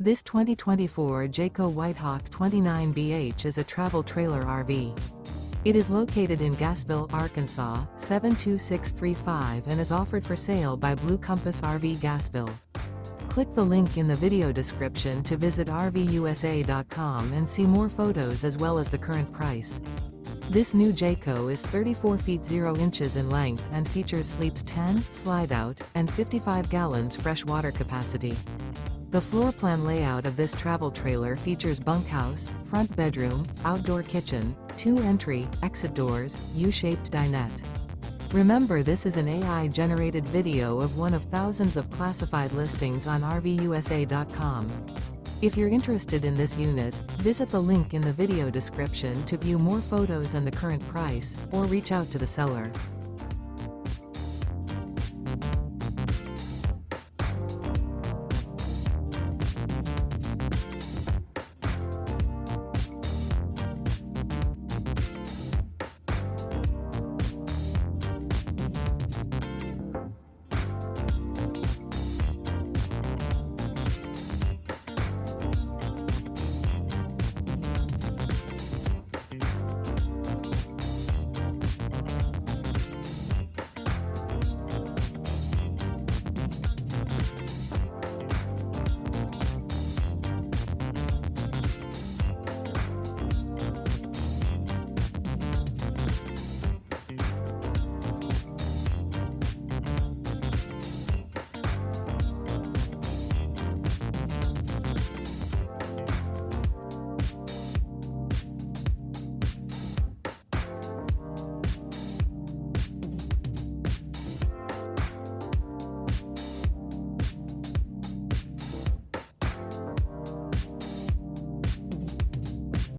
This 2024 Jayco White Hawk 29BH is a travel trailer RV. It is located in Gassville, Arkansas, 72635 and is offered for sale by Blue Compass RV Gassville. Click the link in the video description to visit RVUSA.com and see more photos as well as the current price. This new Jayco is 34 feet 0 inches in length and features sleeps 10, slide-out, and 55 gallons fresh water capacity. The floor plan layout of this travel trailer features bunkhouse, front bedroom, outdoor kitchen, 2 entry, exit doors, U-shaped dinette. Remember, this is an AI-generated video of one of thousands of classified listings on RVUSA.com. If you're interested in this unit, visit the link in the video description to view more photos and the current price, or reach out to the seller.